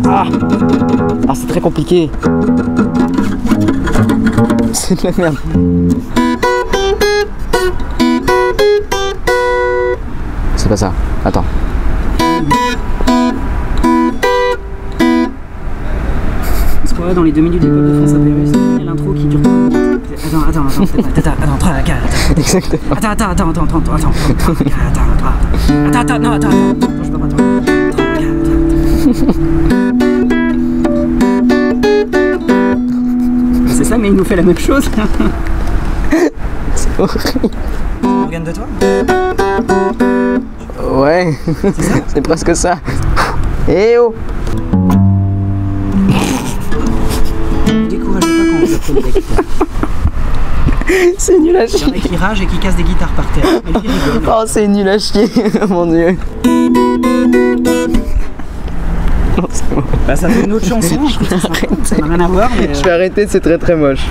Ah, ah c'est très compliqué. C'est de la merde. C'est pas ça. Attends. C'est quoi dans les 2 minutes d'école de France à Pérus? Il y a l'intro qui dure. Attends, Exactement. Je peux pas C'est ça, mais il nous fait la même chose. C'est horrible. Organe de toi? Ouais, c'est presque ça. Eh oh! Découragez pas quand vous apprenez la guitare. C'est nul à Il y en chier. a qui ragent et qui cassent des guitares par terre. Mais qui rigolent. Oh, c'est nul à chier, mon dieu. Non, c'est bon. Bah, ça fait une autre chanson. Ça n'a rien à voir. Mais Je vais arrêter, c'est très très moche.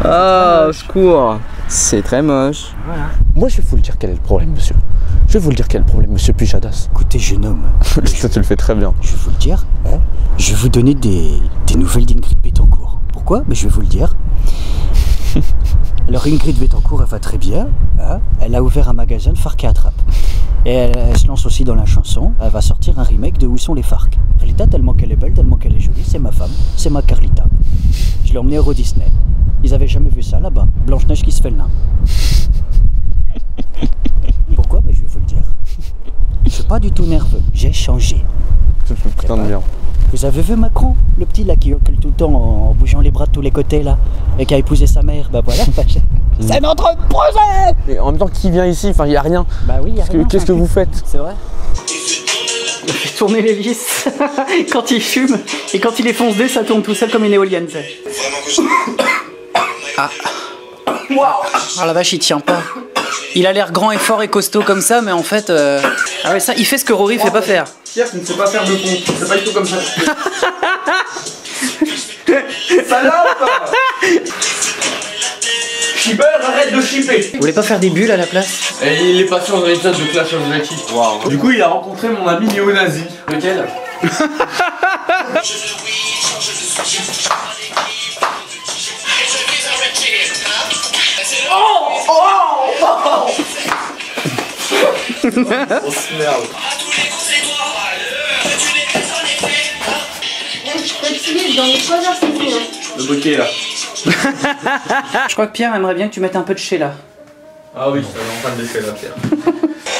Ah, au secours. C'est très moche. voilà. Moi, je vais vous le dire quel est le problème, monsieur. Je vais vous le dire quel est le problème, monsieur Pujadas. Écoutez, jeune homme, Ça, tu le fais très bien. je vais vous le dire. Hein, je vais vous donner des nouvelles d'Ingrid Betancourt. Pourquoi? Mais je vais vous le dire. Alors Ingrid Betancourt, elle va très bien. Hein, elle a ouvert un magasin de Farc et Attrape. Et elle se lance aussi dans la chanson. Elle va sortir un remake de Où sont les Farcs. Carlita, tellement qu'elle est belle, tellement qu'elle est jolie, c'est ma femme, c'est ma Carlita. Je l'ai emmenée au Euro Disney. Ils avaient jamais vu ça là-bas. Blanche-Neige qui se fait le nain. Pourquoi? Ben, je vais vous le dire. Je suis pas du tout nerveux. J'ai changé. Tu le fais putain de bien. Vous avez vu Macron, le petit là qui recule tout le temps en bougeant les bras de tous les côtés là, et qui a épousé sa mère? Bah voilà, c'est notre projet. Mais en même temps, qui vient ici? Enfin, il n'y a rien. Bah oui, y a rien. Qu'est-ce que vous faites? C'est vrai. Il fait tourner l'hélice quand il fume, et quand il est foncé, ça tourne tout seul comme une éolienne. Ah. Ah la vache, il tient pas. Il a l'air grand et fort et costaud comme ça, mais en fait... Ah ouais, ça, il fait ce que Rory fait pas faire. Pierre, tu ne sais pas faire de pompe. C'est pas du tout comme ça. Salope! Shipper, arrête de shipper! Vous voulez pas faire des bulles à la place? Et il est passé dans l'épisode de Clash of the Wow. Du coup, il a rencontré mon ami néo-nazi. Lequel? Grosse merde. Je continue dans les 3 heures, c'est fini. Le bokeh là. Je crois que Pierre aimerait bien que tu mettes un peu de Sheila. Ah oui, ça est en train de défaire là, Pierre.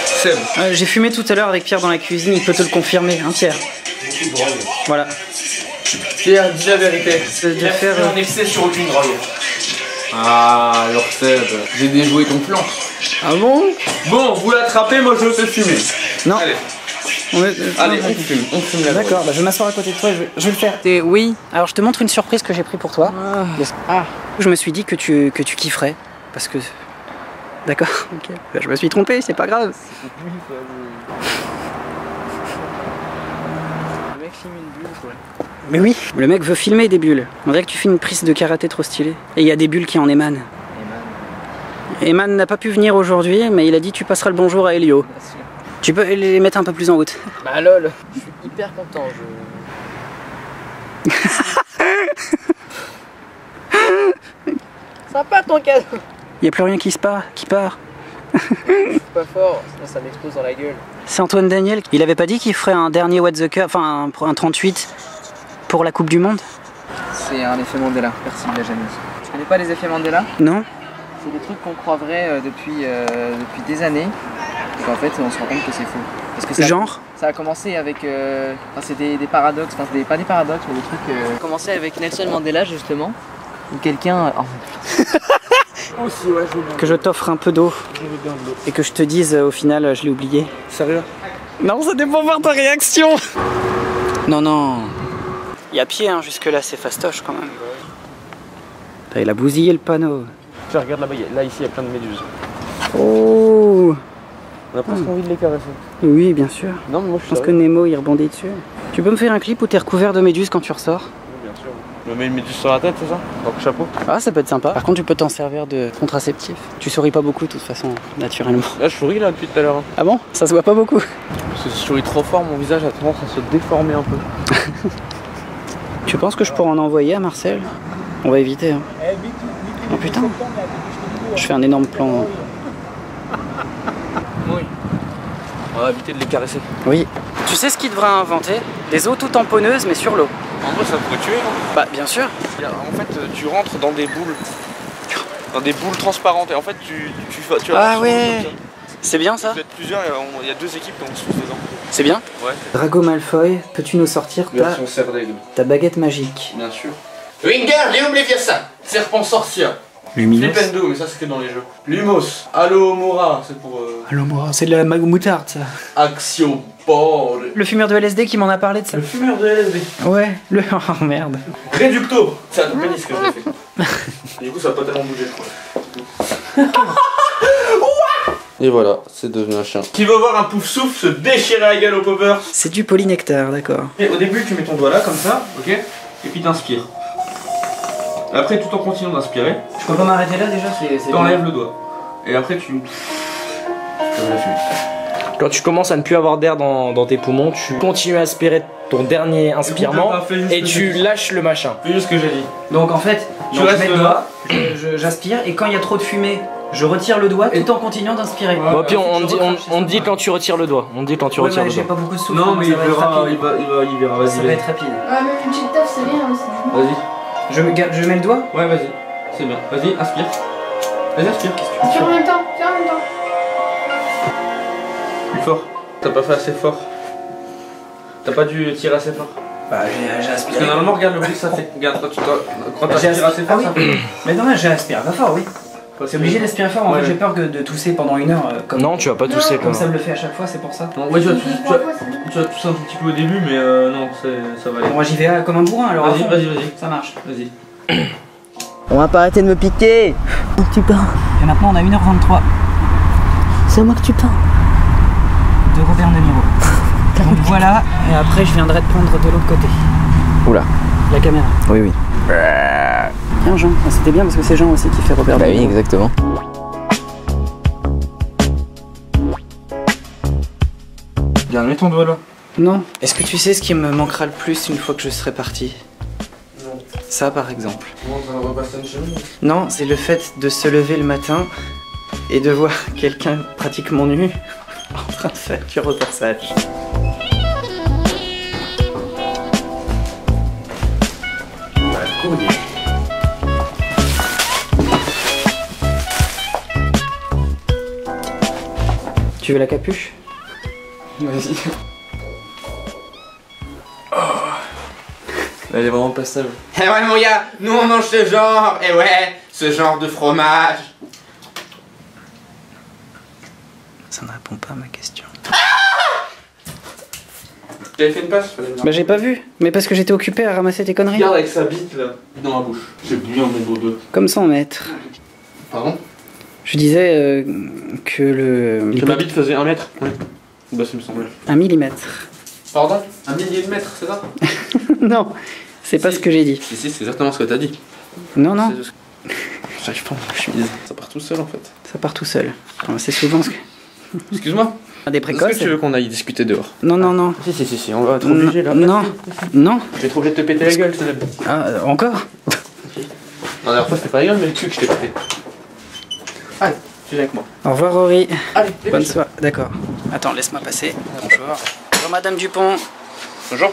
Seb. J'ai fumé tout à l'heure avec Pierre dans la cuisine, il peut te le confirmer, hein Pierre. Voilà. Pierre, dis la vérité. De faire en excès sur aucune drogue. Ah, alors Seb, j'ai déjoué ton plan. Ah bon? Bon, vous l'attrapez, moi je fais fumer. Non. Allez, allez, on fume la drogue. D'accord, bah je vais m'asseoir à côté de toi, je vais le faire. Oui. Alors je te montre une surprise que j'ai pris pour toi. Ah. Je me suis dit que tu kifferais, parce que... D'accord, ok. Bah, je me suis trompé, c'est pas grave. Le mec filme une bulle, quoi. Mais oui, le mec veut filmer des bulles. On dirait que tu fais une prise de karaté trop stylée. Et il y a des bulles qui en émanent. Eman n'a pas pu venir aujourd'hui, mais il a dit tu passeras le bonjour à Elio. Tu peux les mettre un peu plus en route. Bah lol, je suis hyper content, Sympa ton cadeau. Il n'y a plus rien qui part. C'est pas fort, sinon ça m'explose dans la gueule. C'est Antoine Daniel. Il avait pas dit qu'il ferait un dernier What the Cup, enfin un 38 pour la Coupe du Monde? C'est un effet Mandela, merci de la jalousie. Tu connais pas les effets Mandela? Non. C'est des trucs qu'on croit vrais depuis des années. Et qu'en fait on se rend compte que c'est faux. Parce que ça a commencé avec... enfin c'est des paradoxes, enfin pas des paradoxes mais des trucs... Ça a commencé avec Nelson Mandela justement. Où quelqu'un... Aussi, ouais, je veux bien. Que je t'offre un peu d'eau. Je veux bien de l'eau. Et que je te dise au final je l'ai oublié. Sérieux? Non, c'était pour voir ta réaction. Non. Il y a pied hein, jusque là, c'est fastoche quand même. Il a bousillé le panneau. Tiens, regarde là-bas, là ici il y a plein de méduses. Oh. On a presque envie de les caresser. Oui, bien sûr. Non mais moi Je pense que Nemo il rebondit dessus. Tu peux me faire un clip où t'es recouvert de méduses quand tu ressors? Oui, bien sûr. Je me mets une méduse sur la tête, c'est ça? Donc chapeau. Ah, ça peut être sympa. Par contre, tu peux t'en servir de contraceptif. Tu souris pas beaucoup de toute façon, naturellement. Là, je souris là depuis tout à l'heure. Ah bon? Ça se voit pas beaucoup. Parce que si je souris trop fort, mon visage a tendance à se déformer un peu. Tu penses que je pourrais en envoyer à Marcel? On va éviter. Hein. Oh putain. Je fais un énorme plan. Oui. On va éviter de les caresser. Oui. Tu sais ce qu'il devrait inventer? Des eaux tout tamponneuses mais sur l'eau. En vrai, ça pourrait tuer. Hein. Bah bien sûr. En fait, tu rentres dans des boules. Dans des boules transparentes. Et en fait, tu ah ouais. C'est bien ça? Vous êtes plusieurs, il y a 2 équipes donc se faisant. C'est bien? Ouais. Drago Malfoy, peux-tu nous sortir ta baguette magique? Bien sûr. Winger, j'ai oublié ça. Serpent sorcière. Luminos. Flipendo, mais ça c'est que dans les jeux. Lumos. Alohomora, c'est pour... Alohomora, c'est de la moutarde ça. Action Ball. Le fumeur de LSD qui m'en a parlé de ça. Le fumeur de LSD. Ouais, le... Oh merde. Réducto. C'est à ton pénis que j'ai fait. Du coup ça va pas tellement bouger je crois. Et voilà, c'est devenu un chien. Qui veut voir un pouf souffle se déchirer la gueule au popper? C'est du polynectar, d'accord. Au début tu mets ton doigt là comme ça, ok? Et puis t'inspires. Après tout en continuant d'inspirer. Je peux pas m'arrêter là déjà? T'enlèves le doigt. Et après tu... Comme la fumée. Quand tu commences à ne plus avoir d'air dans tes poumons, tu continues à aspirer ton dernier inspirement et tu lâches le machin. Fais juste ce que j'ai dit. Donc en fait, je mets le doigt, j'aspire et quand il y a trop de fumée, je retire le doigt tout en continuant d'inspirer. Ouais, puis on dit quand tu retires le doigt. On dit quand tu retires le doigt. J'ai pas beaucoup de souffle. Non mais il verra, vas-y. Ça va être rapide. Ah, même une petite taf, c'est bien aussi. Vas-y. Je mets le doigt? Ouais, vas-y. C'est bien. Vas-y, aspire. Vas-y, aspire. Tire en même temps, tire en même temps. Plus fort. T'as pas fait assez fort. T'as pas dû tirer assez fort. Bah, j'ai aspiré. Parce que normalement, regarde le bruit que ça fait. Regarde, quand t'aspires assez fort, ça fait. Mais non, j'ai aspiré pas fort, oui. C'est obligé d'aspirer fort, en fait j'ai peur de tousser pendant 1 heure. Comme non, tu vas pas tousser comme ça me le fait à chaque fois, c'est pour ça. Non, ouais, tu vas tousser un petit peu au début, mais non, ça va aller. Bon, moi j'y vais comme un bourrin alors. Vas-y. Ça marche. Vas-y. On va pas arrêter de me piquer. Tu parles. Et maintenant on a 1h23. C'est à moi que tu parles. De Robert De Niro. Donc voilà, et après je viendrai te prendre de l'autre côté. Oula. La caméra. Oui. Tiens Jean, c'était bien parce que c'est Jean aussi qui fait Robert De Niro. Oui, exactement. Bien, mets ton doigt là. Non. Est-ce que tu sais ce qui me manquera le plus une fois que je serai parti? Non. Ça par exemple. Comment ça va passer une chemise? Non, c'est le fait de se lever le matin et de voir quelqu'un pratiquement nu en train de faire du repassage. Tu veux la capuche? Vas-y. Oh. Là, elle est vraiment passable. Eh ouais mon gars, nous on mange ce genre, et ouais, ce genre de fromage. Ça ne répond pas à ma question. J'avais fait une passe, fallait Bah j'ai pas vu, mais parce que j'étais occupé à ramasser tes conneries. Regarde avec sa bite là, dans la bouche. J'ai bien mon dodo. Comme 100 mètres. Pardon? Je disais que le... Que ma bite faisait 1 mètre? Oui. Bah ça me semblait. 1 millimètre. Pardon? 1 millier de mètre, c'est ça? Non, c'est pas ce que j'ai dit. Si, c'est exactement ce que t'as dit. Non. J'arrive pas à ma chemise. Ça part tout seul en fait. Ça part tout seul. C'est souvent ce que... Excuse-moi. Des précoces. Est-ce que tu veux qu'on aille discuter dehors? Non. Si, on va être obligé là. Non. Je vais être obligé de te péter la gueule, c'est la bite. Ah, encore? Non, la dernière fois c'était pas la gueule, mais le cul que je t'ai pété. Allez, tu viens avec moi. Au revoir Rory. Allez, bonne soirée. D'accord. Attends, laisse-moi passer. Bonjour. Bonjour Madame Dupont. Bonjour.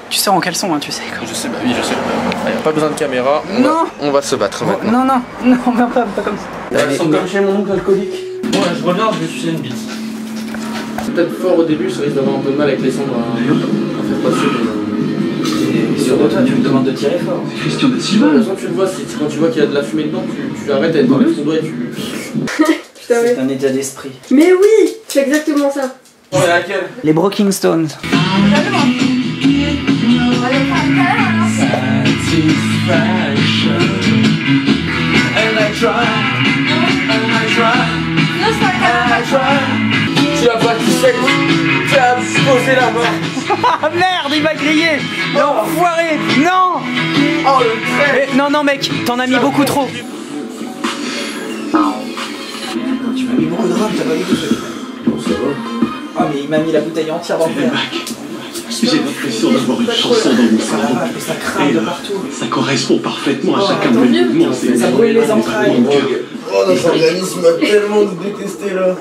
Tu sors en caleçon, hein, tu sais. Je sais, bah oui, je sais. Allez, pas besoin de caméra. On va se battre maintenant. Non, pas comme ça. Elles sont comme chez mon oncle alcoolique. Bon, là, je reviens, je vais sucer une bite. C'est peut-être fort au début, ça risque d'avoir un peu de mal avec les cendres à faire passer. Et sur de toi, tu me demandes de tirer fort. Christian de Silva. Quand tu le vois, quand tu vois qu'il y a de la fumée dedans, tu arrêtes, elle t'enlève ton doigt et tu. C'est un état d'esprit. Mais oui, c'est exactement ça. On est à laquelle? Les Broken Stones. Tu as pas tu sais, tu as posé la main. Ah merde, il va griller. L'enfoiré. Non. Oh le trait. Non, non mec, t'en as mis beaucoup trop. Tu m'as mis beaucoup de rhum, t'as pas vu tout ça. Ah mais il m'a mis la bouteille entière dans le verre. J'ai l'impression d'avoir une chanson dans mon cerveau. Ça crame de partout. Ça correspond parfaitement à chacun de mes mouvements. Ça brûle les entrailles. Oh, notre organisme a tellement détesté là.